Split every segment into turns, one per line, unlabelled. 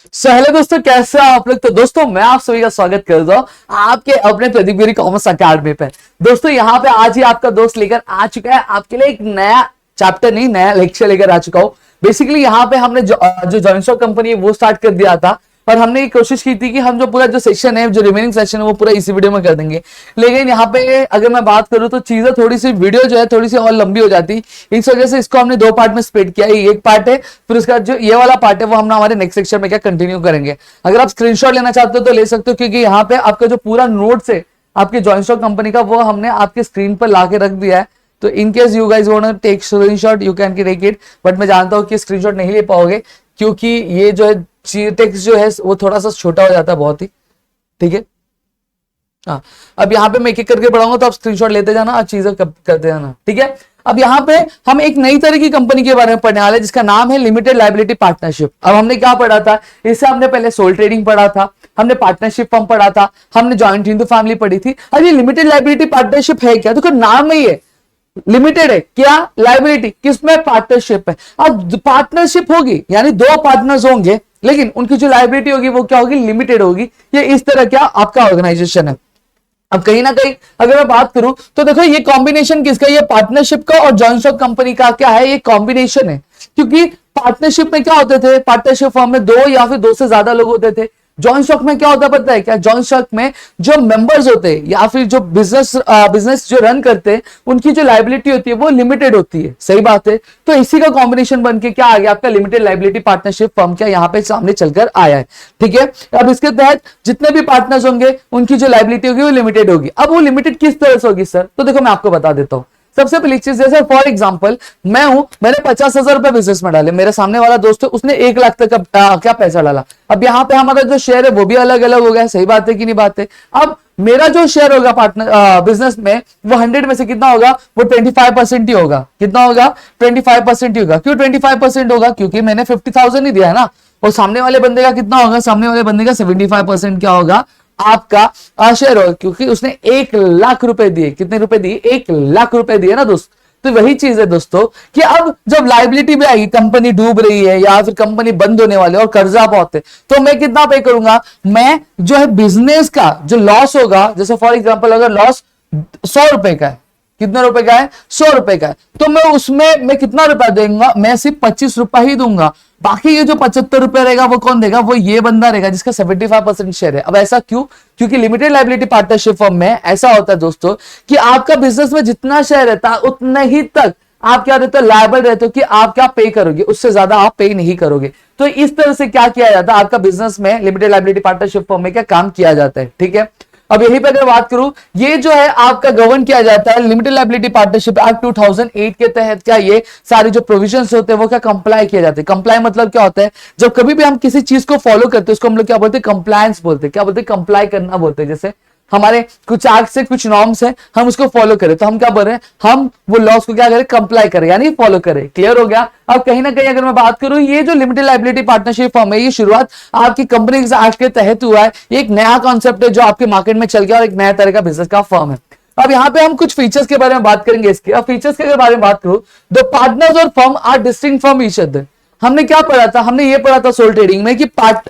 Hello दोस्तों, कैसे हो आप लोग। तो दोस्तों मैं आप सभी का स्वागत करता हूं आपके अपने प्रदीप गिरी कॉमर्स अकेडमी पे। दोस्तों यहाँ पे आज ही आपका दोस्त लेकर आ चुका है आपके लिए एक नया चैप्टर, नहीं नया लेक्चर लेकर आ चुका हूं। बेसिकली यहाँ पे हमने जो जॉइंट स्टॉक कंपनी है वो स्टार्ट कर दिया था, और हमने कोशिश की थी कि हम जो पूरा जो सेक्शन है, जो रिमेनिंग सेक्शन है, वो पूरा इसी वीडियो में कर देंगे। लेकिन यहाँ पे अगर मैं बात करूं तो चीजें थोड़ी सी वीडियो जो है थोड़ी सी और लंबी हो जाती, इस वजह से इसको हमने दो पार्ट में स्प्लिट किया है। एक पार्ट है, फिर उसका जो ये वाला पार्ट है वो हम हमारे नेक्स्ट सेक्शन में क्या कंटिन्यू करेंगे। अगर आप स्क्रीनशॉट लेना चाहते हो तो ले सकते हो, क्योंकि यहाँ पे आपका जो पूरा नोट्स है आपके जॉइंट स्टॉक कंपनी का, वो हमने आपके स्क्रीन पर ला के रख दिया है। तो in case you guys want to take screenshot you can take it, but मैं जानता हूं कि स्क्रीनशॉट नहीं ले पाओगे, क्योंकि ये जो है टेक्स्ट जो है वो थोड़ा सा छोटा हो जाता है बहुत ही। ठीक है, हाँ। अब यहाँ पे मैं एक एक करके पढ़ाऊंगा तो आप स्क्रीनशॉट लेते जाना और चीजें करते जाना, ठीक है। अब यहाँ पे हम एक नई तरह की कंपनी के बारे में पढ़ने वाले हैं, जिसका नाम है लिमिटेड लायबिलिटी पार्टनरशिप। अब हमने क्या पढ़ा था, इससे हमने पहले सोल ट्रेडिंग पढ़ा था, हमने पार्टनरशिप फर्म पढ़ा था, हमने जॉइंट हिंदू फैमिली पढ़ी थी। अब ये लिमिटेड लायबिलिटी पार्टनरशिप है क्या, देखो नाम ही है लिमिटेड है, क्या लायबिलिटी किसमें, पार्टनरशिप है। अब पार्टनरशिप होगी यानी दो पार्टनर्स होंगे, लेकिन उनकी जो लायबिलिटी होगी वो क्या होगी, लिमिटेड होगी। ये इस तरह क्या आपका ऑर्गेनाइजेशन है। अब कहीं ना कहीं अगर मैं बात करूं तो देखो ये कॉम्बिनेशन किसका, ये पार्टनरशिप का और जॉइंट स्टॉक कंपनी का क्या है, ये कॉम्बिनेशन है। क्योंकि पार्टनरशिप में क्या होते थे, पार्टनरशिप फर्म में दो या फिर दो से ज्यादा लोग होते थे। जॉइंट स्टॉक में क्या होता है पता है क्या, जॉइंट स्टॉक में जो मेंबर्स होते हैं या फिर जो बिजनेस जो रन करते हैं उनकी जो लायबिलिटी होती है वो लिमिटेड होती है। सही बात है। तो इसी का कॉम्बिनेशन बन के क्या आ गया आपका लिमिटेड लायबिलिटी पार्टनरशिप फर्म क्या यहाँ पे सामने चलकर आया है। ठीक है, अब इसके तहत जितने भी पार्टनर्स होंगे उनकी जो लायबिलिटी होगी वो लिमिटेड होगी। अब वो लिमिटेड किस तरह से होगी सर, तो देखो मैं आपको बता देता हूं। सबसे पहली चीज, जैसे फॉर एग्जांपल मैं हूं, मैंने 50,000 रुपए बिजनेस में डाले, मेरे सामने वाला दोस्त है उसने 1 लाख तक का क्या पैसा डाला। अब यहाँ पे हमारा जो शेयर है वो भी अलग अलग हो गया। सही बात है कि नहीं बात है। अब मेरा जो शेयर होगा पार्टनर बिजनेस में वो 100 में से कितना होगा, वो 25% ही होगा। कितना होगा, 25% ही होगा। क्यों 25% होगा, क्योंकि मैंने 50,000 ही दिया है ना। और सामने वाले बंदे का कितना होगा, सामने वाले बंदे का 75% क्या होगा, आपका शेयर होगा, क्योंकि उसने 1 लाख रुपए दिए। कितने रुपए दिए, 1 लाख रुपए दिए ना दोस्त। तो वही चीज है दोस्तों कि अब जब लायबिलिटी में आएगी, कंपनी डूब रही है या फिर कंपनी बंद होने वाली है और कर्जा बहुत है, तो मैं कितना पे करूंगा, मैं जो है बिजनेस का जो लॉस होगा, जैसे फॉर एग्जांपल अगर लॉस 100 रुपए का है, कितने रुपए का है, 100 रुपए का है, तो मैं उसमें मैं कितना रुपया दूंगा, मैं सिर्फ 25 रुपया ही दूंगा। बाकी ये जो 75 रुपए रहेगा वो कौन देगा, वो ये बंदा रहेगा जिसका 75% शेयर है। अब ऐसा क्यों, क्योंकि लिमिटेड लायबिलिटी पार्टनरशिप फर्म में ऐसा होता है दोस्तों कि आपका बिजनेस में जितना शेयर रहता है उतना ही तक आप क्या रहते हो, लायबल रहते हो कि आप क्या पे करोगे, उससे ज्यादा आप पे नहीं करोगे। तो इस तरह से क्या किया जाता है आपका बिजनेस में, लिमिटेड लायबिलिटी पार्टनरशिप फर्म में क्या काम किया जाता है। ठीक है, अब यहीं पे अगर बात करूं, ये जो है आपका गवर्न किया जाता है लिमिटेड लायबिलिटी पार्टनरशिप एक्ट 2008 के तहत। क्या ये सारे जो प्रोविजंस होते हैं वो क्या कंप्लाई किए जाते हैं। कंप्लाई मतलब क्या होता है, जब कभी भी हम किसी चीज को फॉलो करते हैं उसको हम लोग क्या बोलते हैं, कंप्लायंस बोलते हैं। क्या बोलते हैं, कंप्लाई करना बोलते हैं। जैसे हमारे कुछ एक्ट से कुछ नॉर्म्स है, हम उसको फॉलो करें, तो हम क्या बोल रहे हैं, हम वो लॉस को क्या करें, कंप्लाई करें यानी फॉलो करें। क्लियर हो गया। अब कहीं ना कहीं अगर मैं बात करूं, ये जो लिमिटेड लायबिलिटी पार्टनरशिप फर्म है, ये शुरुआत आपकी कंपनी एक्ट के तहत हुआ है। ये एक नया कॉन्सेप्ट है जो आपके मार्केट में चल गया और एक नया तरह का बिजनेस का फर्म है। अब यहाँ पे हम कुछ फीचर्स के बारे में बात करेंगे इसके। अब फीचर्स के बारे में बात करूं, द पार्टनर्स और firm are distinct from each other. हमने क्या पढ़ा था, हमने ये पढ़ा था सोल ट्रेडिंग में कि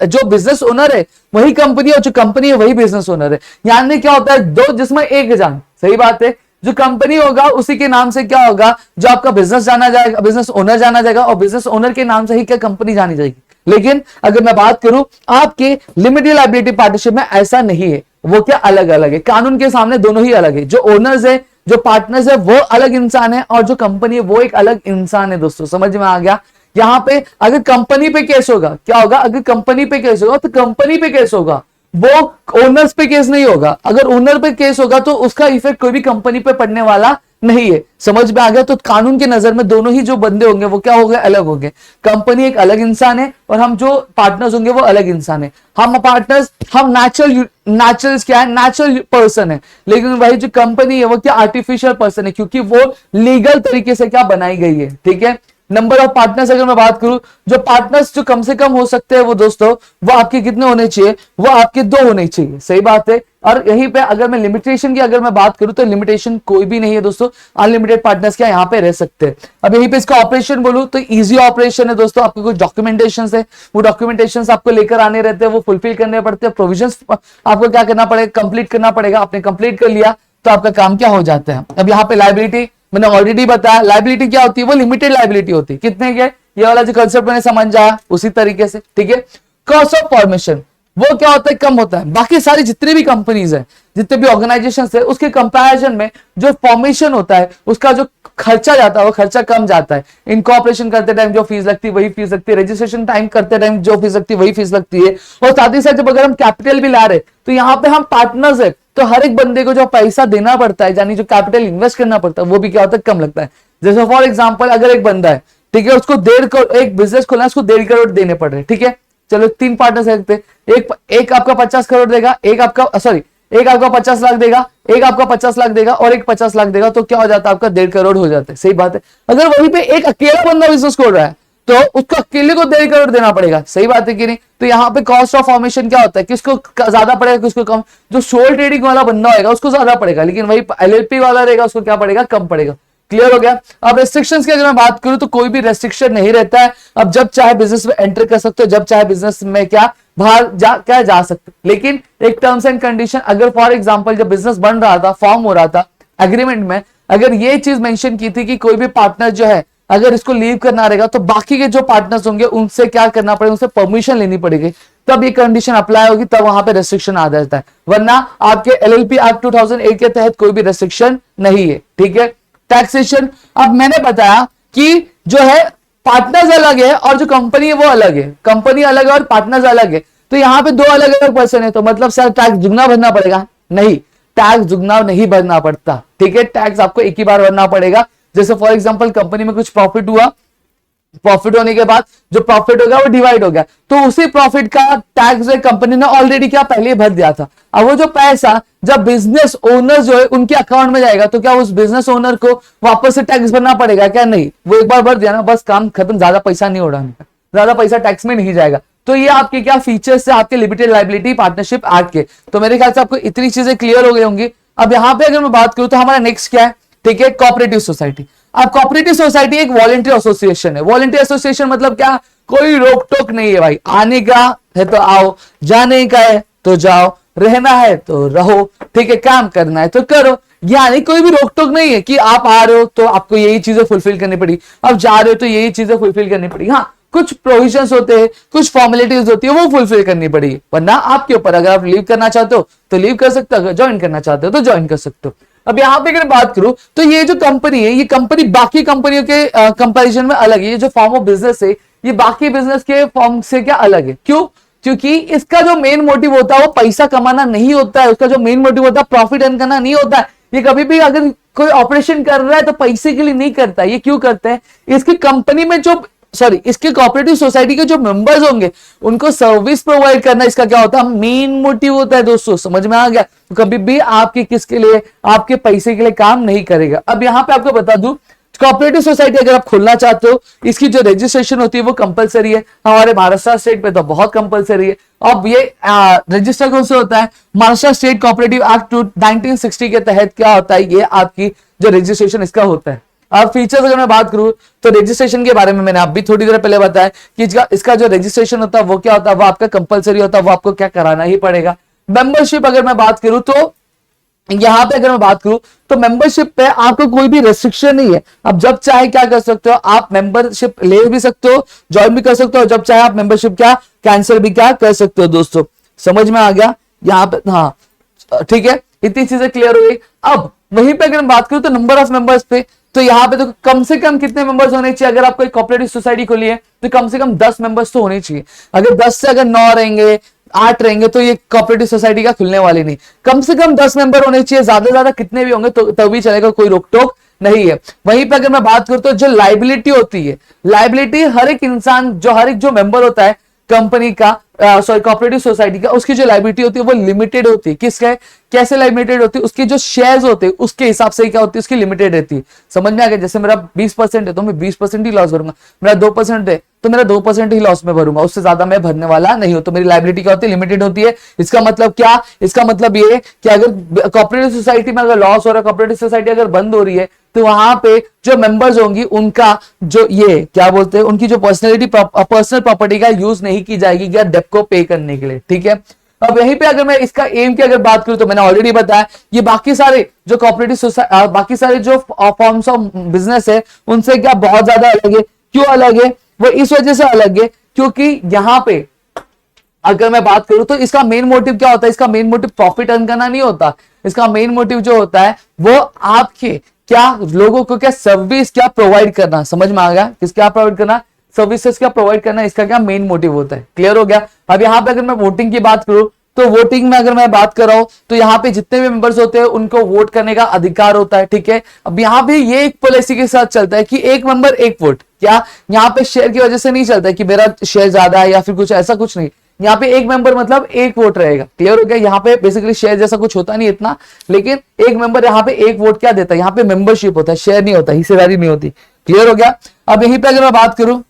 जो बिजनेस ओनर है वही कंपनी और जो कंपनी है वही बिजनेस ओनर है। यानी क्या होता है, दो जिसमें एक जान। सही बात है। जो कंपनी होगा उसी के नाम से क्या होगा, जो आपका बिजनेस जाना जाएगा, बिजनेस ओनर जाना जाएगा, और बिजनेस ओनर के नाम से ही क्या कंपनी जानी जाएगी। लेकिन अगर मैं बात करूं आपके लिमिटेड लायबिलिटी पार्टनरशिप में ऐसा नहीं है, वो क्या अलग अलग है। कानून के सामने दोनों ही अलग है। जो ओनर्स है, जो पार्टनर्स है, वो अलग इंसान है, और जो कंपनी है वो एक अलग इंसान है। दोस्तों समझ में आ गया। यहां पे अगर कंपनी पे केस होगा, क्या होगा, अगर कंपनी पे केस होगा तो कंपनी पे केस होगा, वो ओनर्स पे केस नहीं होगा। अगर ओनर पे केस होगा तो उसका इफेक्ट कोई भी कंपनी पे पड़ने वाला नहीं है। समझ में आ गया। तो कानून के नजर में दोनों ही जो बंदे होंगे वो क्या होंगे, अलग होंगे। कंपनी एक अलग इंसान है और हम जो पार्टनर्स होंगे वो अलग इंसान है। हम पार्टनर्स, हम नेचुरल क्या है, नेचुरल पर्सन है। लेकिन वही जो कंपनी है वो क्या आर्टिफिशियल पर्सन है, क्योंकि वो लीगल तरीके से क्या बनाई गई है। ठीक है, नंबर ऑफ पार्टनर्स अगर मैं बात करूं, जो पार्टनर्स जो कम से कम हो सकते हैं वो दोस्तों, वो आपके कितने होने चाहिए, वो आपके 2 होने चाहिए। सही बात है। और यहीं पे अगर मैं लिमिटेशन की अगर मैं बात करूं तो लिमिटेशन कोई भी नहीं है दोस्तों, अनलिमिटेड पार्टनर्स क्या यहाँ पे रह सकते हैं। अब यहीं पे इसका ऑपरेशन बोलूं तो इजी ऑपरेशन है दोस्तों। आपके कुछ डॉक्यूमेंटेशन है, वो डॉक्यूमेंटेशन आपको लेकर आने रहते हैं, वो फुलफिल करने पड़ते हैं, प्रोविजंस आपको क्या करना पड़ेगा, कंप्लीट करना पड़ेगा। आपने कंप्लीट कर लिया तो आपका काम क्या हो जाता है। अब यहाँ पे लाइबिलिटी मैंने ऑलरेडी बताया, लाइबिलिटी क्या होती है, वो लिमिटेड लाइबिलिटी होती है। कितने के, ये वाला जो कंसेप्ट मैंने समझ जाया उसी तरीके से, ठीक है। कॉस्ट ऑफ फॉर्मेशन वो क्या होता है, कम होता है। बाकी सारी जितनी भी कंपनीज है, जितने भी ऑर्गेनाइजेशन है, उसके कंपैरिजन में जो फॉर्मेशन होता है उसका जो खर्चा जाता है वो खर्चा कम जाता है। इनकॉर्पोरेशन करते टाइम जो फीस लगती है वही फीस लगती है, रजिस्ट्रेशन टाइम करते टाइम जो फीस लगती है वही फीस लगती है। और साथ ही साथ जब अगर हम कैपिटल भी ला रहे तो यहाँ पे हम पार्टनर्स है, तो हर एक बंदे को जो पैसा देना पड़ता है, यानी जो कैपिटल इन्वेस्ट करना पड़ता है, वो भी क्या होता है, कम लगता है। जैसे फॉर एग्जाम्पल अगर एक बंदा है, ठीक है, उसको 1.5 करोड़ एक बिजनेस खोलना है, उसको 1.5 करोड़ देने पड़ रहे, ठीक है। चलो 3 पार्टनर सकते, एक आपका 50 करोड़ देगा, एक आपका 50 लाख देगा, एक आपका 50 लाख देगा और एक 50 लाख देगा, तो क्या हो जाता है, आपका 1.5 करोड़ हो जाता है। सही बात है। अगर वहीं पे एक अकेला बंदा बिजनेस खोल रहा है तो उसको अकेले को 1.5 करोड़ देना पड़ेगा। सही बात है कि नहीं। तो यहाँ पे कॉस्ट ऑफ फॉर्मेशन क्या होता है, किसको ज्यादा पड़ेगा, किसको कम। जो सोल ट्रेडिंग वाला बंदा होगा उसको ज्यादा पड़ेगा, लेकिन वही एलएलपी वाला रहेगा उसको क्या पड़ेगा, कम पड़ेगा। क्लियर हो गया। अब रेस्ट्रिक्शंस की अगर मैं बात करूं तो कोई भी रेस्ट्रिक्शन नहीं रहता है। अब जब चाहे बिजनेस में एंटर कर सकते हो, जब चाहे बिजनेस में क्या बाहर जा सकते हो। लेकिन एक टर्म्स एंड कंडीशन, अगर फॉर एग्जांपल जब बिजनेस बन रहा था, फॉर्म हो रहा था, एग्रीमेंट में अगर ये चीज मेंशन की थी कि कोई भी पार्टनर जो है अगर इसको लीव करना रहेगा तो बाकी के जो पार्टनर्स होंगे उनसे क्या करना पड़ेगा, उनसे परमिशन लेनी पड़ेगी, तब ये कंडीशन अप्लाई होगी, तब वहां पे रेस्ट्रिक्शन आ जाता है। वरना आपके एलएलपी एक्ट 2008 के तहत कोई भी रेस्ट्रिक्शन नहीं है, ठीक है। टैक्सेशन, अब मैंने बताया कि जो है पार्टनर्स अलग है और जो कंपनी है वो अलग है, कंपनी अलग है और पार्टनर्स अलग है। तो यहाँ पे 2 अलग अलग पर्सन है, तो मतलब सर टैक्स दुगना भरना पड़ेगा? नहीं, टैक्स दुगना नहीं भरना पड़ता, ठीक है। टैक्स आपको एक ही बार भरना पड़ेगा। जैसे फॉर एग्जांपल कंपनी में कुछ प्रॉफिट हुआ, प्रॉफिट होने के बाद जो प्रॉफिट हो गया वो डिवाइड हो गया, तो उसी प्रॉफिट का टैक्स कंपनी ने ऑलरेडी क्या पहले भर दिया था। अब वो जो पैसा जब बिजनेस ओनर जो है उनके अकाउंट में जाएगा तो क्या उस बिजनेस ओनर को वापस से टैक्स भरना पड़ेगा क्या? नहीं, वो एक बार भर दिया ना, बस काम खत्म, ज्यादा पैसा नहीं उड़ाने का, ज्यादा पैसा टैक्स में नहीं जाएगा। तो ये आपके क्या फीचर्स है आपके लिमिटेड लायबिलिटी पार्टनरशिप एक्ट के। तो मेरे ख्याल से आपको इतनी चीजें क्लियर हो गई होंगी। अब यहाँ पे अगर मैं बात करूं तो हमारा नेक्स्ट क्या है, ठीक है, कोऑपरेटिव सोसाइटी। अब कोऑपरेटिव सोसाइटी एक वॉलंटरी एसोसिएशन है। वॉलंटरी एसोसिएशन मतलब क्या, कोई रोक टोक नहीं है भाई, आने का है तो आओ, जाने का है तो जाओ, रहना है तो रहो, ठीक है, काम करना है तो करो, यानी कोई भी रोक टोक नहीं है कि आप आ रहे हो तो आपको यही चीजें फुलफिल करनी पड़ी, अब जा रहे हो तो यही चीजें फुलफिल करनी पड़ी। हाँ, कुछ प्रोविजंस होते हैं, कुछ फॉर्मेलिटीज होती है, वो फुलफिल करनी पड़ेगी, वरना आपके ऊपर, अगर आप लीव करना चाहते हो तो लीव कर सकते हो, अगर ज्वाइन करना चाहते हो तो ज्वाइन कर सकते हो। अब यहाँ पे अगर बात करूं तो ये जो कंपनी है, ये कंपनी बाकी कंपनियों के कंपैरिजन में अलग है। ये जो फॉर्म ऑफ बिजनेस है ये बाकी बिजनेस के फॉर्म से क्या अलग है, क्यों? क्योंकि इसका जो मेन मोटिव होता है वो पैसा कमाना नहीं होता है, उसका जो मेन मोटिव होता है प्रॉफिट अर्न करना नहीं होता है। ये कभी भी अगर कोई ऑपरेशन कर रहा है तो पैसे के लिए नहीं करता। ये क्यों करता है, इसकी कंपनी में जो इसके कोऑपरेटिव सोसाइटी के जो मेंबर्स होंगे उनको सर्विस प्रोवाइड करना इसका क्या होता है, मेन मोटिव होता है। दोस्तों समझ में आ गया? तो कभी भी आपके किसके लिए, आपके पैसे के लिए काम नहीं करेगा। अब यहाँ पे आपको बता दूं, कोऑपरेटिव सोसाइटी अगर आप खोलना चाहते हो, इसकी जो रजिस्ट्रेशन होती है वो कंपलसरी है। हमारे महाराष्ट्र स्टेट पे तो बहुत कंपलसरी है। अब ये रजिस्टर कौन से होता है, महाराष्ट्र स्टेट कोऑपरेटिव एक्ट 1960 के तहत क्या होता है, ये आपकी जो रजिस्ट्रेशन इसका होता है। अब फीचर्स अगर मैं बात करूं तो रजिस्ट्रेशन के बारे में मैंने अभी थोड़ी देर पहले बताया कि इसका जो रजिस्ट्रेशन होता है वो क्या होता है, वो आपका कंपलसरी होता है, वो आपको क्या कराना ही पड़ेगा। मेंबरशिप अगर मैं बात करूं तो यहां पे अगर मैं बात करूं तो मेंबरशिप पे आपको कोई भी रेस्ट्रिक्शन नहीं है। अब जब चाहे क्या कर सकते हो, आप मेंबरशिप ले भी सकते हो, ज्वाइन भी कर सकते हो, जब चाहे आप मेंबरशिप क्या कैंसिल भी क्या कर सकते हो। दोस्तों समझ में आ गया यहाँ पे? हाँ ठीक है, इतनी चीजें क्लियर हो गई। अब वहीं पे अगर मैं बात करूं तो नंबर ऑफ मेंबर्स पे, तो यहाँ पे तो कम से कम कितने मेंबर्स होने चाहिए, अगर आपको एक कोऑपरेटिव सोसाइटी खोली है तो कम से कम 10 मेंबर्स तो होने चाहिए। अगर 10 से अगर 9 रहेंगे, 8 रहेंगे तो ये कोऑपरेटिव सोसाइटी का खुलने वाली नहीं। कम से कम 10 मेंबर होने चाहिए, ज्यादा कितने भी होंगे तो तभी चलेगा, कोई रोक टोक नहीं है। वहीं पे अगर मैं बात करूं तो जो लायबिलिटी होती है, लायबिलिटी हर एक इंसान, जो हर एक जो मेंबर होता है कंपनी का, सॉरी कोऑपरेटिव सोसाइटी का, उसकी जो लायबिलिटी होती है वो लिमिटेड होती है। किसका, कैसे लिमिटेड होती है, उसके जो शेयर्स होते हैं उसके हिसाब से क्या होती है, उसकी लिमिटेड रहती है। समझ में आ गया? जैसे मेरा 20% है तो मैं 20% ही लॉस भरूंगा, मेरा 2% है तो मेरा 2% ही लॉस में भरूंगा, उससे ज्यादा मैं भरने वाला नहीं हूं। तो मेरी लायबिलिटी क्या होती है, लिमिटेड होती है। इसका मतलब क्या, इसका मतलब ये कि अगर कोऑपरेटिव सोसाइटी में अगर लॉस हो रहा है, कोऑपरेटिव सोसाइटी अगर बंद हो रही है, तो वहां पे जो मेंबर्स होंगी उनका जो ये क्या बोलते हैं, उनकी जो पर्सनल प्रॉपर्टी का यूज नहीं की जाएगी या डेब्ट को पे करने के लिए। ठीक है, अब यहीं पे अगर मैं इसका एम की अगर बात करूं तो मैंने ऑलरेडी बताया, ये बाकी सारे जो कोऑपरेटिव सोसाइटी, बाकी सारे जो फॉर्म्स ऑफ बिजनेस है उनसे क्या बहुत ज्यादा अलग है। क्यों अलग है? वो इस वजह से अलग है क्योंकि यहां पे अगर मैं बात करूं तो इसका मेन मोटिव क्या होता है, इसका मेन मोटिव प्रॉफिट अर्न करना नहीं होता। इसका मेन मोटिव जो होता है वो आपके क्या, लोगों को क्या सर्विस क्या प्रोवाइड करना। समझ में आ गया? किस क्या प्रोवाइड करना, सर्विसेज क्या प्रोवाइड करना, इसका क्या मेन मोटिव होता है। क्लियर हो गया? अब यहाँ पे अगर मैं वोटिंग की बात करूं तो वोटिंग में अगर मैं बात कर रहा हूं तो यहाँ पे जितने भी मेंबर्स होते हैं उनको वोट करने का अधिकार होता है। ठीक है, अब यहाँ पे ये एक पॉलिसी के साथ चलता है कि एक मेंबर एक वोट। क्या यहाँ पे शेयर की वजह से नहीं चलता है कि मेरा शेयर ज्यादा है या फिर कुछ ऐसा कुछ नहीं, यहाँ पे एक मेंबर मतलब एक वोट रहेगा। क्लियर हो गया? यहाँ पे बेसिकली शेयर जैसा कुछ होता नहीं इतना, लेकिन एक मेंबर यहाँ पे एक वोट क्या देता है, यहाँ पे मेंबरशिप होता है, शेयर नहीं होता, हिस्सेदारी नहीं होती। क्लियर हो गया? अब यहीं पे अगर मैं बात करूं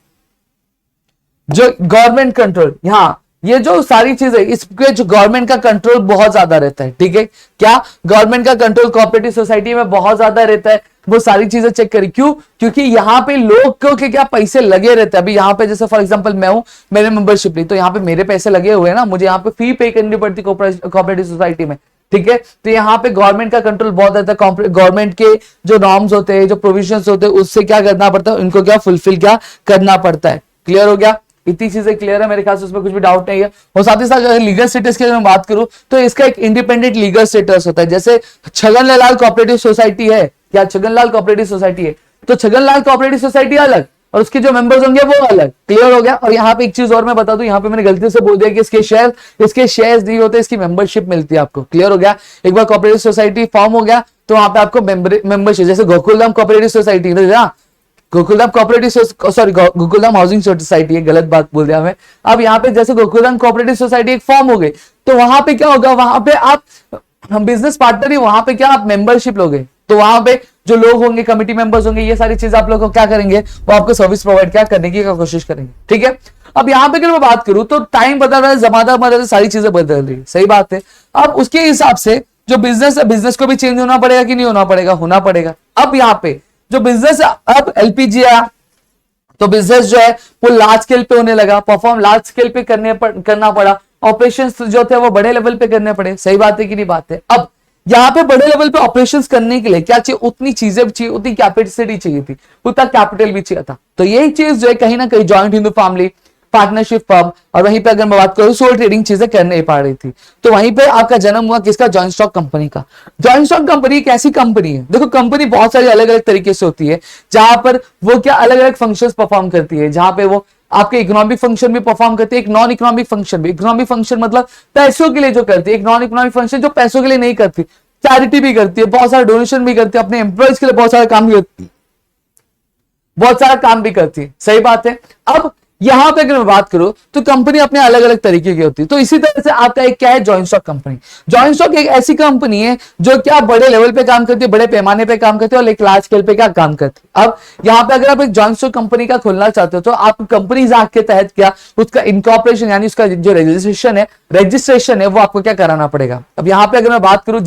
जो गवर्नमेंट कंट्रोल, यहाँ ये जो सारी चीजें, इसके जो गवर्नमेंट का कंट्रोल बहुत ज्यादा रहता है। ठीक है, क्या गवर्नमेंट का कंट्रोल कोऑपरेटिव सोसाइटी में बहुत ज्यादा रहता है, वो सारी चीजें चेक करी। क्यों? क्योंकि यहाँ पे लोग को के क्या पैसे लगे रहते हैं। अभी यहाँ पे जैसे फॉर एग्जांपल मैं हूं, मैंने मेंबरशिप ली तो यहाँ पे मेरे पैसे लगे हुए हैं ना, मुझे यहाँ पे फी पे करनी पड़ती कोऑपरेटिव सोसाइटी में। ठीक है, तो यहाँ पे गवर्नमेंट का कंट्रोल बहुत रहता है। गवर्नमेंट के जो नॉर्म्स होते हैं, जो प्रोविजंस होते हैं, उससे क्या करना पड़ता है, उनको क्या फुलफिल क्या करना पड़ता है। क्लियर हो गया? इतनी चीजें क्लियर है मेरे ख्याल से, उसमें कुछ भी डाउट नहीं है। और साथ ही साथ अगर लीगल स्टेटस की मैं बात करूं तो इसका एक इंडिपेंडेंट लीगल स्टेटस होता है। जैसे छगनलाल कोऑपरेटिव सोसाइटी है, क्या छगनलाल कोऑपरेटिव सोसाइटी है, तो छगनलाल कोऑपरेटिव सोसाइटी अलग और उसके जो मेंबर्स होंगे वो अलग। क्लियर हो गया? और यहाँ पे एक चीज और मैं बता दूं, यहाँ पे मैंने गलती से बोल दिया कि इसके शेयर्स नहीं होते, इसकी मेंबरशिप मिलती है आपको। क्लियर हो गया? एक बार कोऑपरेटिव सोसाइटी फॉर्म हो गया तो वहां पे आपको मेंबरशिप, जैसे Gokuldham cooperative society, Gokuldham cooperative, sorry Gokuldham housing society है, गलत बात बोल दिया मैं। अब यहाँ पे जैसे गोकुलधाम कोऑपरेटिव सोसाइटी एक फॉर्म हो गई तो वहां पे क्या होगा, वहां पे आप बिजनेस पार्टनर ही, वहां पे क्या आप मेंबरशिप लोगे, तो वहां पे जो लोग होंगे, कमिटी मेंबर्स होंगे, ये सारी चीज आप लोग को क्या करेंगे, वो आपको सर्विस प्रोवाइड क्या करने की कोशिश करेंगे। ठीक है, अब यहाँ पे अगर मैं बात करूं तो टाइम बदल रहा है, जमाना बदल रहा है, सारी चीजें बदल रही है, सही बात है। अब उसके हिसाब से जो बिजनेस है, बिजनेस को भी चेंज होना पड़ेगा कि नहीं होना पड़ेगा, होना पड़ेगा। अब यहाँ पे जो बिजनेस है, अब एलपीजी आया तो बिजनेस जो है वो लार्ज स्केल पे होने लगा, परफॉर्म लार्ज स्केल पे करना पड़ा, ऑपरेशंस जो थे वो बड़े लेवल पे करने पड़े। सही बात है कि नहीं बात है? अब यहाँ पे बड़े लेवल पे ऑपरेशंस करने के लिए क्या चाहिए, उतनी चीजें भी चाहिए, उतनी कैपेसिटी चाहिए थी, उतना कैपिटल भी चाहिए था। तो यही चीज जो है कहीं ना कहीं joint Hindu family, partnership firm, और वहीं पे अगर मैं बात करूं सोल ट्रेडिंग चीजें कर नहीं पा रही थी, तो वहीं पे आपका जन्म हुआ किसका, जॉइंट स्टॉक कंपनी का। जॉइंट स्टॉक कंपनी एक ऐसी कंपनी है, देखो कंपनी बहुत सारी अलग अलग तरीके से होती है, जहां पर वो क्या अलग अलग फंक्शंस परफॉर्म करती है, जहां पे वो आपके इकोनॉमिक फंक्शन भी परफॉर्म करती है, एक नॉन इकोनॉमिक फंक्शन भी। इकोनॉमिक फंक्शन मतलब पैसों के लिए जो करती है, एक नॉन इकोनॉमिक फंक्शन जो पैसों के लिए नहीं करती, चैरिटी भी करती है, बहुत सारा डोनेशन भी करती है, अपने एम्प्लॉयज के लिए बहुत सारा काम भी करती है, बहुत सारा काम भी करती है। सही बात है। अब यहां पे अगर मैं बात करूं तो कंपनी अपने अलग अलग तरीके की होती है। तो इसी तरह से आपका एक क्या है, joint stock company. Joint stock एक ऐसी कंपनी है जो क्या बड़े लेवल पे काम करती है, बड़े पैमाने पे काम करती है, और एक लार्ज स्केल पे क्या काम करती है। अब यहाँ पे अगर आप एक जॉइंट स्टॉक कंपनी का खोलना चाहते हो तो आप कंपनीज एक्ट के तहत क्या उसका इनकॉर्पोरेशन यानी उसका जो रजिस्ट्रेशन है वो आपको क्या कराना पड़ेगा। अब यहाँ पे अगर मैं बात करूं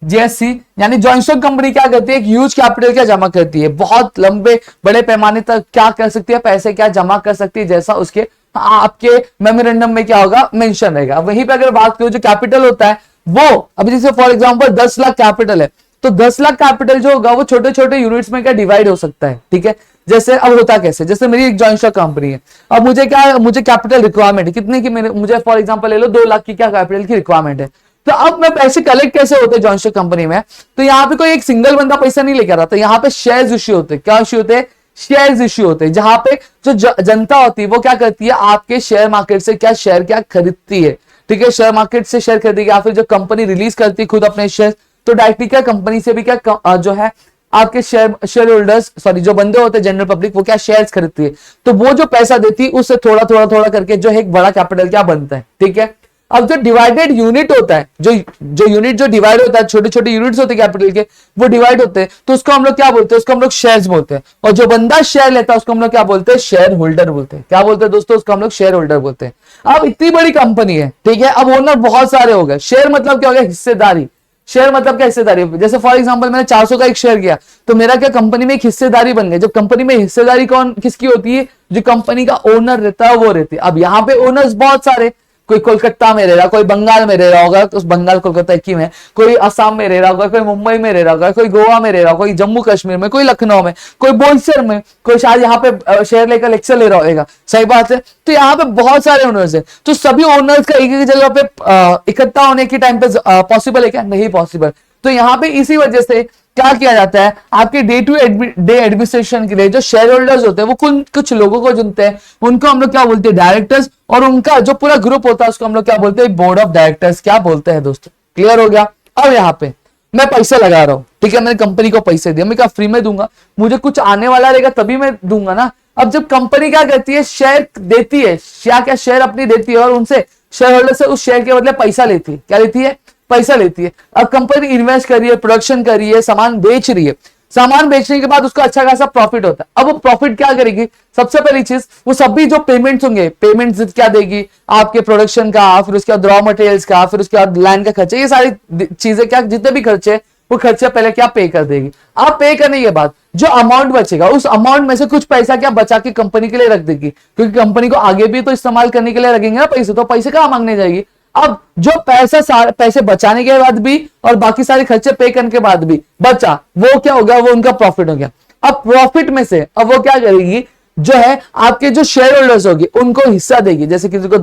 जेएससी यानी जॉइंट स्टॉक कंपनी क्या करती है, एक ह्यूज कैपिटल क्या जमा करती है, बहुत लंबे बड़े पैमाने तक क्या कर सकती है, पैसे क्या जमा कर सकती है, जैसा उसके आपके मेमोरेंडम में क्या होगा मेंशन रहेगा। वहीं पे अगर बात करूं जो कैपिटल होता है वो, अभी जैसे फॉर एग्जांपल 10 लाख कैपिटल है तो 10 लाख कैपिटल जो होगा वो छोटे छोटे यूनिट्स में क्या डिवाइड हो सकता है। ठीक है, जैसे अब होता कैसे, जैसे मेरी एक जॉइंट स्टॉक कंपनी है, अब मुझे कैपिटल रिक्वायरमेंट है कितने की, मुझे फॉर एग्जांपल ले लो 2 लाख की क्या कैपिटल की रिक्वायरमेंट है। तो अब मैं पैसे कलेक्ट कैसे होते हैं जॉइंट स्टॉक कंपनी में, तो यहाँ पे कोई एक सिंगल बंदा पैसा नहीं लेकर आता, यहाँ पे शेयर्स इश्यू होते हैं। क्या इश्यू होते हैं, शेयर्स इश्यू होते हैं, जहां पे जो जनता होती है वो क्या करती है, आपके शेयर मार्केट से क्या शेयर क्या खरीदती है। ठीक है, शेयर मार्केट से शेयर खरीदेगी, या फिर जो कंपनी रिलीज करती है खुद अपने शेयर, तो डायरेक्टली क्या कंपनी से भी क्या जो है आपके शेयर होल्डर्स, सॉरी जो बंदे होते हैं जनरल पब्लिक, वो क्या शेयर्स खरीदती है, तो वो जो पैसा देती है उससे थोड़ा थोड़ा थोड़ा करके जो है एक बड़ा कैपिटल क्या बनता है, ठीक है। अब जो डिवाइडेड यूनिट होता है, जो यूनिट जो डिवाइड होता है, छोटे छोटे यूनिट्स होते हैं कैपिटल के, वो डिवाइड होते हैं, तो उसको हम लोग क्या बोलते हैं, उसको हम लोग शेयर्स बोलते हैं। और जो बंदा शेयर लेता है उसको हम लोग क्या बोलते हैं, शेयर होल्डर बोलते हैं। क्या बोलते हैं दोस्तों, उसको हम लोग शेयर होल्डर बोलते हैं। अब इतनी बड़ी कंपनी है, ठीक है, अब ओनर बहुत सारे हो गए। शेयर मतलब क्या हो गया, हिस्सेदारी। शेयर मतलब क्या, हिस्सेदारी। जैसे फॉर एग्जांपल मैंने 400 का एक शेयर किया, तो मेरा क्या कंपनी में एक हिस्सेदारी बन गई। जब कंपनी में हिस्सेदारी कौन किसकी होती है, जो कंपनी का ओनर रहता है वो रहती है। अब यहाँ पे ओनर्स बहुत सारे, कोई कोलकाता में रह रहा, कोई बंगाल में रह रहा होगा, तो उस बंगाल कोलकाता एक ही में, कोई असम में रह रहा होगा, कोई मुंबई में रह रहा होगा, कोई गोवा में रह रहा होगा, कोई जम्मू कश्मीर में, कोई लखनऊ में, कोई बोईसर में, कोई शायद यहाँ पे शेयर लेकर लेक्चर ले रहा होगा, सही बात है। तो यहाँ पे बहुत सारे ओनर्स है, तो सभी ओनर्स का एक एक जगह पे इकट्ठा होने के टाइम पे पॉसिबल है क्या, नहीं पॉसिबल। तो यहाँ पे इसी वजह से क्या किया जाता है, आपके डे टू डे एडमिनिस्ट्रेशन के लिए जो शेयर होल्डर्स होते हैं वो कुछ लोगों को चुनते हैं, उनको हम लोग क्या बोलते हैं, डायरेक्टर्स। और उनका जो पूरा ग्रुप होता है उसको हम लोग क्या बोलते हैं, बोर्ड ऑफ डायरेक्टर्स क्या बोलते हैं दोस्तों। क्लियर हो गया। अब यहाँ पे मैं पैसे लगा रहा हूं, ठीक है, मैंने कंपनी को पैसे दिया, मैं क्या फ्री में दूंगा, मुझे कुछ आने वाला रहेगा तभी मैं दूंगा ना। अब जब कंपनी क्या करती है, शेयर देती है, क्या शेयर अपनी देती है, और उनसे शेयर होल्डर से उस शेयर के बदले पैसा लेती है। क्या लेती है, पैसा लेती है। अब कंपनी इन्वेस्ट कर रही है, प्रोडक्शन कर रही है, सामान बेच रही है, सामान बेचने के बाद उसका अच्छा खासा प्रॉफिट होता है। अब वो प्रॉफिट क्या करेगी, सबसे पहली चीज वो सभी जो पेमेंट्स होंगे, पेमेंट्स क्या देगी, आपके प्रोडक्शन का, फिर उसके बाद रॉ मटेरियल्स का, फिर उसके बाद लैंड का खर्चा, ये सारी चीजें क्या, जितने भी खर्चे वो खर्चे पहले क्या पे कर देगी। आप पे करने के बाद जो अमाउंट बचेगा, उस अमाउंट में से कुछ पैसा क्या बचा के कंपनी के लिए रख देगी, क्योंकि कंपनी को आगे भी तो इस्तेमाल करने के लिए रखेंगे ना पैसे, तो पैसे कहाँ मांगने जाएगी। अब जो पैसा सारे पैसे बचाने के बाद भी और बाकी सारे खर्चे पे करने के बाद भी बचा, वो क्या हो गया, वो उनका प्रॉफिट हो गया। अब प्रॉफिट में से अब वो क्या करेगी, जो है आपके जो शेयर होल्डर्स होगी उनको हिस्सा देगी। जैसे किसी को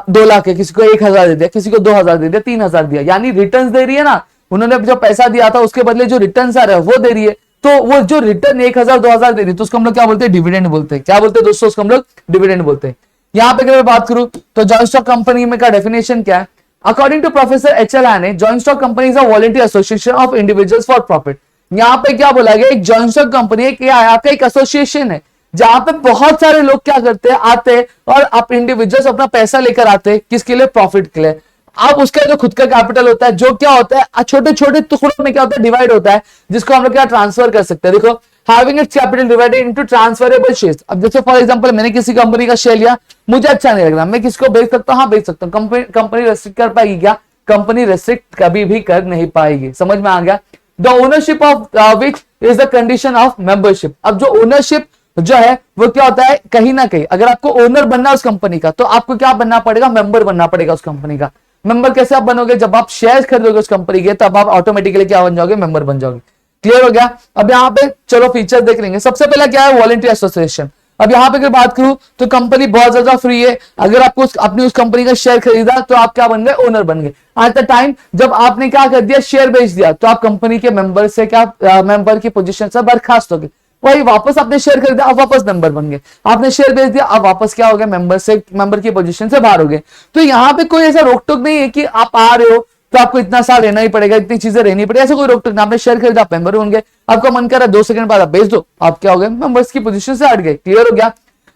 2 लाख है, किसी को 1,000 दे दिया, किसी को 2,000 दे दिया, 3,000 दिया, यानी रिटर्न दे रही है ना। उन्होंने जो पैसा दिया था उसके बदले जो रिटर्न आ रहा है वो दे रही है। तो वो जो रिटर्न 1,000 2,000 दे रही है, तो उसको हम लोग क्या बोलते हैं, डिविडेंड बोलते हैं। क्या बोलते हैं दोस्तों, उसको हम लोग डिविडेंड बोलते हैं। यहां पे अगर मैं बात करूं तो जॉइंट स्टॉक कंपनी में का डेफिनेशन क्या है, अकॉर्डिंग टू प्रोफेसर एच.एल. आने, joint stock company is a voluntary association of individuals for profit. यहाँ पे क्या बोला गया, एक जॉइंट स्टॉक कंपनी क्या है, आपका एक एसोसिएशन है जहां पे बहुत सारे लोग क्या करते हैं, आते हैं और आप इंडिविजुअल्स अपना पैसा लेकर आते हैं, किसके लिए, प्रॉफिट के लिए। अब उसका जो खुद का कैपिटल होता है, जो क्या होता है छोटे छोटे टुकड़ों में क्या होता है, डिवाइड होता है, जिसको हम लोग क्या ट्रांसफर कर सकते हैं। देखो, having its capital divided into transferable shares। अब जैसे फॉर एग्जांपल मैंने किसी कंपनी का शेयर लिया, मुझे अच्छा नहीं लग रहा, मैं किसको बेच सकता हूं, हाँ बेच सकता हूं। कंपनी रेस्ट्रिक्ट कर पाएगी क्या, कंपनी रेस्ट्रिक्ट कभी भी कर नहीं पाएगी। समझ में आ गया। The ownership of which is the condition of membership. अब जो ओनरशिप जो है वो क्या होता है, कहीं ना कहीं अगर आपको ओनर बनना है उस कंपनी का, तो आपको क्या बनना पड़ेगा, मेंबर बनना पड़ेगा उस कंपनी का। मेंबर कैसे आप बनोगे, जब आप शेयर खरीदोगे उस कंपनी के, तब आप ऑटोमेटिकली क्या बन जाओगे, मेंबर बन जाओगे। क्लियर हो गया। अब यहाँ पे चलो फीचर देख लेंगे। सबसे पहला क्या है, वॉलंटरी एसोसिएशन। अब यहाँ पे अगर बात करूं तो कंपनी बहुत ज्यादा फ्री है। अगर आपको अपनी उस कंपनी का शेयर खरीदा तो आप क्या बन गए, ओनर बन गए। एट द टाइम जब आपने क्या कर दिया, शेयर बेच दिया, तो आप कंपनी के मेंबर से क्या मेंबर की पोजीशन से बर्खास्त हो गए। वही वापस आपने शेयर खरीदा, आप वापस मेंबर बन गए। आपने शेयर बेच दिया, आप वापस क्या हो गए, मेंबर की पोजीशन से बाहर हो गए। तो यहाँ पे कोई ऐसा रोक टोक नहीं है कि आप आ रहे हो तो आपको इतना साल रहना ही पड़ेगा, इतनी चीजें रहनी पड़ेगी, ऐसे कोई रोक टोक नहीं। आपने शेयर खरीदा, आप मेंबर बन गए। आपका मन कर रहा है 2 सेकंड बाद आप बेच दो, आप क्या हो गए, मेंबर्स की पोजीशन से हट गए। क्लियर हो गया।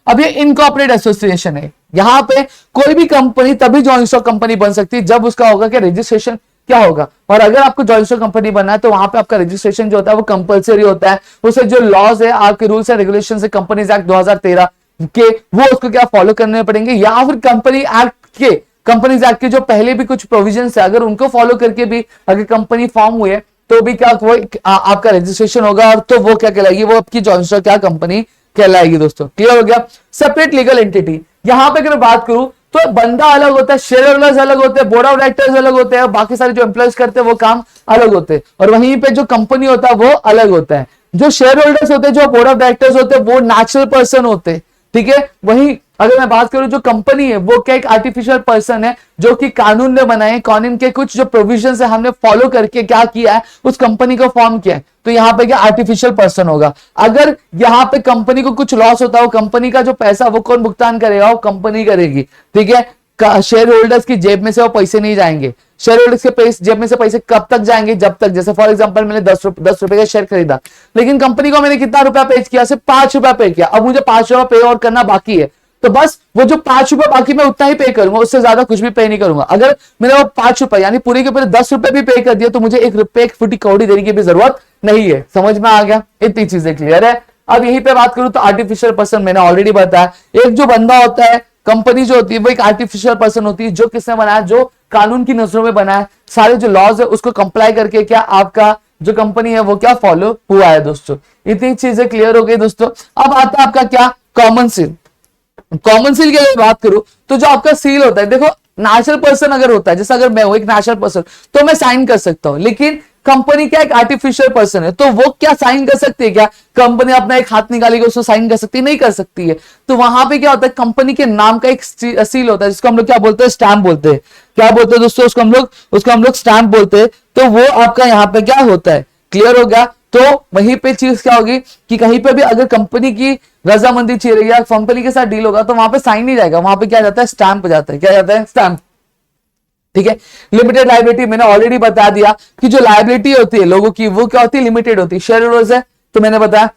अब ये इनकॉर्पोरेट एसोसिएशन है। यहाँ पे कोई भी कंपनी तभी जॉइंट स्टॉक कंपनी बन सकती है जब उसका होगा कि रजिस्ट्रेशन क्या होगा। और अगर आपको जॉइंट स्टॉक कंपनी बनना है तो वहां पे आपका रजिस्ट्रेशन जो होता है वो कंपलसरी होता है। उसे जो लॉज है, आपके रूल्स एंड रेगुलेशन है, कंपनीज एक्ट 2013 के, वो उसको क्या फॉलो करने पड़ेंगे, या फिर कंपनी एक्ट के, कंपनीज एक्ट के जो पहले भी कुछ प्रोविजंस है, अगर उनको फॉलो करके भी अगर कंपनी फॉर्म हुई है तो भी क्या वो आपका रजिस्ट्रेशन होगा, और तो वो क्या कहलाएगी, वो आपकी जॉइंट स्टॉक क्या कंपनी कहलाएगी। दोस्तों क्लियर हो गया। Separate legal entity. यहां पे अगर बात करूं तो बंदा अलग होता है, शेयर होल्डर्स अलग होते हैं, बोर्ड ऑफ डायरेक्टर्स अलग होते हैं, और बाकी सारे जो एम्प्लॉयज करते हैं वो काम अलग होते हैं। और वहीं पे जो कंपनी होता है वो अलग होता है। जो शेयर होल्डर्स होते हैं, जो बोर्ड ऑफ डायरेक्टर्स होते हैं, वो नेचुरल पर्सन होते हैं। ठीक है। वहीं अगर मैं बात करूं जो कंपनी है वो क्या एक आर्टिफिशियल पर्सन है जो कि कानून ने बनाए, कानून के कुछ जो प्रोविजन है हमने फॉलो करके क्या किया है, उस कंपनी को फॉर्म किया है। तो यहां पे क्या आर्टिफिशियल पर्सन होगा। अगर यहां पे कंपनी को कुछ लॉस होता है, वो कंपनी का जो पैसा वो कौन भुगतान करेगा, वो कंपनी करेगी। ठीक है। शेयर होल्डर्स की जेब में से वो पैसे नहीं जाएंगे, शेयर होल्डर्स के पैसे जेब में से पैसे कब तक जाएंगे, जब तक, जैसे फॉर एग्जांपल मैंने 10 रुपए का शेयर खरीदा, लेकिन कंपनी को मैंने कितना रुपया पे किया, सिर्फ 5 रुपया पे किया, अब मुझे 5 रुपया पे और करना बाकी है, तो बस वो जो 5 रुपए बाकी मैं उतना ही पे करूंगा, उससे ज्यादा कुछ भी पे नहीं करूंगा। अगर मैंने वो 5 रुपए यानी पूरे के पूरे 10 रुपए भी पे कर दिया तो मुझे 1 रुपए 1 फुटी कौड़ी देने की भी जरूरत नहीं है। समझ में आ गया? इतनी चीजें क्लियर है। अब यहीं पे बात करूं तो आर्टिफिशियल पर्सन मैंने ऑलरेडी बताया, एक जो बंदा होता है, कंपनी जो होती है वो एक आर्टिफिशियल पर्सन होती है, जो किसने बनाया, जो कानून की नजरों में बनाया, सारे जो लॉज है उसको कंप्लाई करके क्या आपका जो कंपनी है वो क्या फॉलो हुआ है दोस्तों। इतनी चीजें क्लियर हो गई दोस्तों। अब आता है आपका क्या कॉमन सील। कॉमन सील की अगर बात करूं तो जो आपका सील होता है, देखो नेचुरल पर्सन अगर होता है, जैसे अगर मैं हूं एक नेचुरल पर्सन तो मैं साइन कर सकता हूं, लेकिन कंपनी क्या एक आर्टिफिशियल पर्सन है तो वो क्या साइन कर सकती है क्या? कंपनी अपना एक हाथ निकालेगी उसको साइन कर सकती है? नहीं कर सकती है। तो वहां पे क्या होता है, कंपनी के नाम का एक सील होता है जिसको हम लोग क्या बोलते हैं, स्टैंप बोलते हैं। क्या बोलते हैं दोस्तों? उसको हम लोग स्टैंप बोलते हैं। तो वो आपका यहाँ पे क्या होता है, क्लियर हो गया? तो वहीं पे चीज क्या होगी कि कहीं पे भी अगर कंपनी की रजामंदी चाहिए रही या कंपनी के साथ डील होगा तो वहां पे साइन नहीं जाएगा, वहां पे क्या जाता है, स्टैंप जाता है। क्या जाता है? स्टैंप। ठीक है। लिमिटेड लायबिलिटी मैंने ऑलरेडी बता दिया कि जो लायबिलिटी होती है लोगों की वो क्या होती है, लिमिटेड होती है। शेयर होल्डर्स है तो मैंने बताया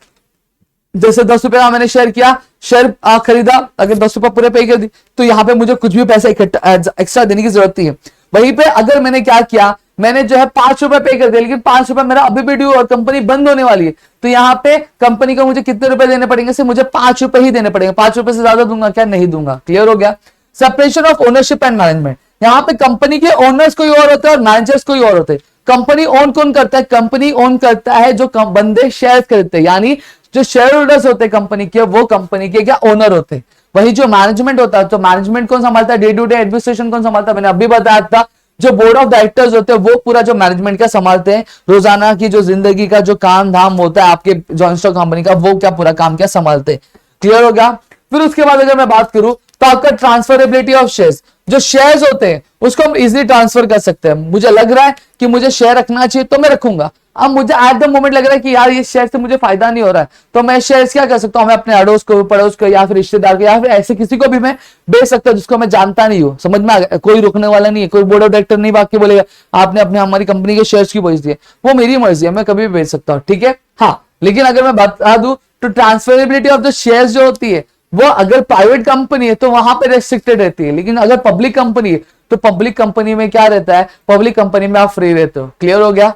जैसे 10 रुपए का मैंने शेयर किया, शेयर खरीदा, अगर 10 रुपए पूरे पे कर दी तो यहाँ पे मुझे कुछ भी पैसा इकट्ठा एक्स्ट्रा देने की जरूरत नहीं है। वहीं पे अगर मैंने क्या किया, मैंने जो है 5 रुपए पे कर दिया, लेकिन 5 रुपए मेरा अभी भी ड्यू और कंपनी बंद होने वाली है, तो यहाँ पे कंपनी को मुझे कितने रुपए देने पड़ेंगे, सिर्फ मुझे 5 रुपए ही देने पड़ेंगे। 5 रुपए से ज्यादा दूंगा क्या? नहीं दूंगा। क्लियर हो गया? Separation of ownership and management. यहाँ पे कंपनी के ओनर्स कोई और होते हैं और मैनेजर्स कोई और होते हैं। कंपनी ओन कौन करता है? कंपनी ओन करता है जो बंदे शेयर खरीदते हैं, यानी जो शेयर होल्डर्स होते हैं कंपनी के, वो कंपनी के क्या ओनर होते हैं। वही जो मैनेजमेंट होता है, तो मैनेजमेंट कौन संभालता है, डे टू डे एडमिनिस्ट्रेशन कौन संभालता है, मैंने अभी बताया था। जो बोर्ड ऑफ डायरेक्टर्स होते हैं वो पूरा जो मैनेजमेंट का संभालते हैं, रोजाना की जो जिंदगी का जो काम धाम होता है आपके जॉइंट स्टॉक कंपनी का, वो क्या पूरा काम क्या संभालते हैं। क्लियर हो गया? फिर उसके बाद अगर मैं बात करूं तो आपका ट्रांसफरेबिलिटी ऑफ शेयर्स, जो शेयर्स होते हैं उसको हम इजीली ट्रांसफर कर सकते हैं। मुझे लग रहा है कि मुझे शेयर रखना चाहिए तो मैं रखूंगा। अब मुझे एट द मोमेंट लग रहा है कि यार ये शेयर से मुझे फायदा नहीं हो रहा है, तो मैं शेयर्स क्या कर सकता हूं, मैं अपने अड़ोस को, पड़ोस को, या फिर रिश्तेदार को, या फिर ऐसे किसी को भी मैं बेच सकता हूं जिसको मैं जानता नहीं हूं। समझ में आ गया? कोई रुकने वाला नहीं है, कोई बोर्ड ऑफ डायरेक्टर नहीं भाग के बोलेगा आपने अपने हमारी कंपनी के शेयर्स क्यों बेच दिए। वो मेरी मर्जी है, मैं कभी भी बेच सकता हूँ। ठीक है। हाँ, लेकिन अगर मैं बता दूं तो ट्रांसफरेबिलिटी ऑफ द शेयर्स जो होती है वो अगर प्राइवेट कंपनी है तो वहां पे रेस्ट्रिक्टेड रहती है, लेकिन अगर पब्लिक कंपनी है तो पब्लिक कंपनी में क्या रहता है, पब्लिक कंपनी में आप फ्री रहते हो। क्लियर हो गया?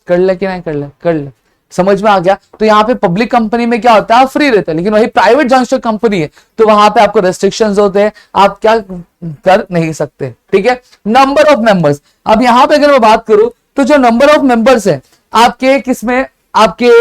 कर ले कि नहीं कर ले? कर ले। समझ में आ गया? तो यहाँ पे पब्लिक कंपनी में क्या होता है, आप फ्री रहते हैं, लेकिन वही प्राइवेट जॉइंट स्टॉक कंपनी है तो वहां पे आपको रेस्ट्रिक्शंस होते हैं, आप क्या कर नहीं सकते। ठीक है। Number of members. अब यहाँ पे अगर मैं बात करूं तो जो नंबर ऑफ मेंबर्स है आपके किसमें, आपके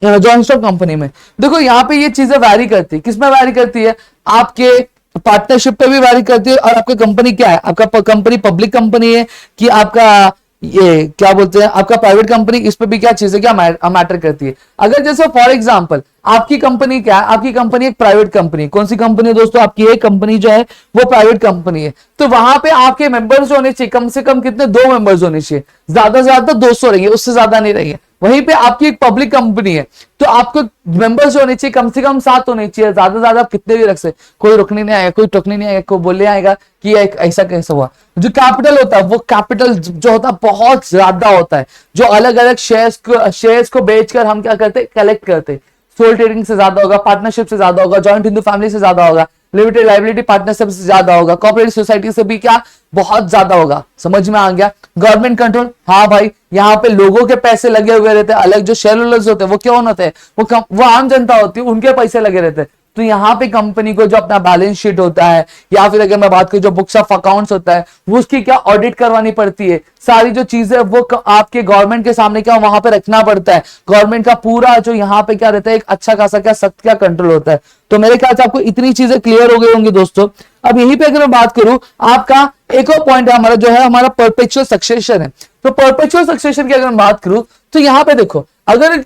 जॉइंट स्टॉक कंपनी में, देखो यहाँ पे ये चीजें वैरी करती है। किसमें वैरी करती है? आपके पार्टनरशिप पे भी वैरी करती है, और आपका कंपनी क्या है, आपका कंपनी पब्लिक कंपनी है कि आपका ये क्या बोलते हैं आपका प्राइवेट कंपनी, इस पे भी क्या चीजें क्या मैटर करती है। अगर जैसे फॉर एग्जांपल आपकी कंपनी क्या है, आपकी कंपनी एक प्राइवेट कंपनी, कौन सी कंपनी है दोस्तों, आपकी एक कंपनी जो है वो प्राइवेट कंपनी है, तो वहां पे आपके मेंबर्स होने चाहिए कम से कम कितने, 2 मेंबर्स होने चाहिए, ज्यादा से ज्यादा 200 रहेंगे, उससे ज्यादा नहीं रहेंगे। वहीं पे आपकी एक पब्लिक कंपनी है तो आपको मेंबर्स होने चाहिए कम से कम 7 होने चाहिए, ज्यादा ज्यादा आप कितने भी रख सकते, कोई रुकने नहीं आएगा, कोई टोकने नहीं आएगा, कोई बोलने आएगा कि ऐसा कैसा हुआ। जो कैपिटल होता है वो कैपिटल जो होता है बहुत ज्यादा होता है, जो अलग अलग शेयर्स को बेचकर हम क्या करते, कलेक्ट करते। सोल ट्रेडिंग से ज्यादा होगा, पार्टनरशिप से ज्यादा होगा, जॉइंट हिंदू फैमिली से ज्यादा होगा, लिमिटेड लाइबिलिटी पार्टनरशिप से ज्यादा होगा, कॉर्पोरेट सोसाइटी से भी क्या बहुत ज्यादा होगा। समझ में आ गया? गवर्नमेंट कंट्रोल, हाँ भाई यहाँ पे लोगों के पैसे लगे हुए रहते हैं, अलग जो शेयर होल्डर्स होते हैं वो क्यों होते हैं, वो आम जनता होती है, उनके पैसे लगे रहते हैं। तो यहाँ पे कंपनी को जो अपना बैलेंस शीट होता है, या फिर अगर मैं बात करूं जो बुक्स ऑफ अकाउंट्स होता है, वो उसकी क्या ऑडिट करवानी पड़ती है, सारी जो चीजें वो आपके गवर्नमेंट के सामने क्या वहां पे रखना पड़ता है। गवर्नमेंट का पूरा जो यहाँ पे क्या रहता है, एक अच्छा खासा क्या सख्त क्या कंट्रोल होता है। तो मेरे ख्याल से आपको इतनी चीजें क्लियर हो गई होंगी दोस्तों। अब यहीं पे अगर मैं बात करूं, आपका एक और पॉइंट है हमारा, जो है हमारा परपेचुअल सक्सेशन है। तो परपेचुअल सक्सेशन की अगर मैं बात करूं तो यहाँ पे देखो, अगर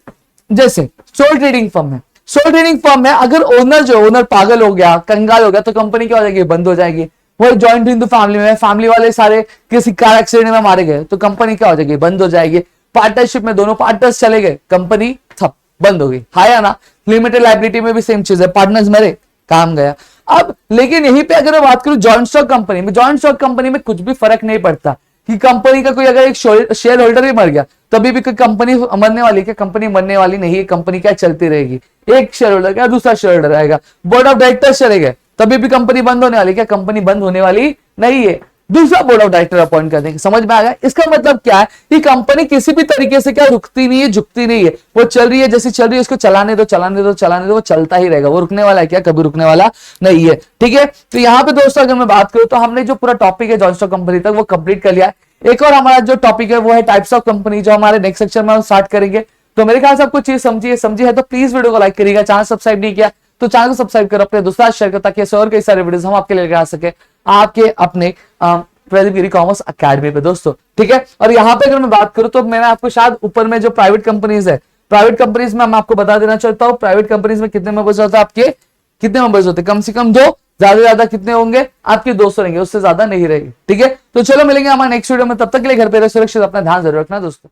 जैसे सोल ट्रेडिंग फर्म है, सोल ट्रेडिंग फर्म में अगर ओनर पागल हो गया, कंगाल हो गया, तो कंपनी क्या हो जाएगी, बंद हो जाएगी। वही जॉइंट हिंदू फैमिली में फैमिली वाले सारे किसी कार एक्सीडेंट में मारे गए तो कंपनी क्या हो जाएगी, बंद हो जाएगी। पार्टनरशिप में दोनों पार्टनर्स चले गए, कंपनी ठप, बंद हो गई, है या ना। लिमिटेड लायबिलिटी में भी सेम चीज है, पार्टनर्स मरे, काम गया। अब लेकिन यहीं पे अगर मैं बात करूं जॉइंट स्टॉक कंपनी में, जॉइंट स्टॉक कंपनी में कुछ भी फर्क नहीं पड़ता। कि कंपनी का कोई अगर एक शेयर होल्डर भी मर गया तभी भी कोई कंपनी मरने वाली, क्या कंपनी मरने वाली नहीं है, कंपनी क्या चलती रहेगी। एक शेयर होल्डर क्या दूसरा शेयर होल्डर आएगा, बोर्ड ऑफ डायरेक्टर्स चले गए तभी भी कंपनी बंद होने वाली, क्या कंपनी बंद होने वाली नहीं है, दूसरा बोर्ड ऑफ डायरेक्टर अपॉइंट कर देंगे। समझ में आ गया। इसका मतलब क्या है कि कंपनी किसी भी तरीके से क्या रुकती नहीं है, झुकती नहीं है, वो चल रही है, जैसी चल रही है उसको चलाने दो चलाने दो चलाने दो, वो चलता ही रहेगा, वो रुकने वाला है क्या, कभी रुकने वाला नहीं है। ठीक है, तो यहाँ पे दोस्तों अगर मैं बात करूं तो हमने जो पूरा टॉपिक है जॉइंट स्टॉक कंपनी तक वो कंप्लीट कर लिया है। एक और हमारा जो टॉपिक है वो है टाइप्स ऑफ कंपनी, जो हमारे नेक्स्ट सेक्शन में हम स्टार्ट करेंगे। तो मेरे ख्याल से आपको चीज समझी है तो प्लीज वीडियो को लाइक करिएगा, चैनल सब्सक्राइब नहीं किया तो चैनल को सब्सक्राइब करो, अपने दोस्तों शेयर करो ताकि ऐसे और कई सारे वीडियोस हम आपके लेकर आ सके आपके अपने प्रदीप गिरी कॉमर्स अकेडमी पे दोस्तों। ठीक है, और यहाँ पे अगर मैं बात करूं तो मैंने आपको शायद ऊपर में जो प्राइवेट कंपनीज है, प्राइवेट कंपनीज में मैं आपको बता देना चाहता हूँ प्राइवेट कंपनीज में कितने मेंबर्स होते हैं, आपके कितने मेंबर्स होते हैं, कम से कम 2, ज्यादा से ज्यादा कितने होंगे आपके 200 रहेंगे, उससे ज्यादा नहीं रहेंगे। ठीक है, तो चलो मिलेंगे हमारे नेक्स्ट वीडियो में, तब तक के लिए घर पे रहिए सुरक्षित, अपना ध्यान जरूर रखना दोस्तों।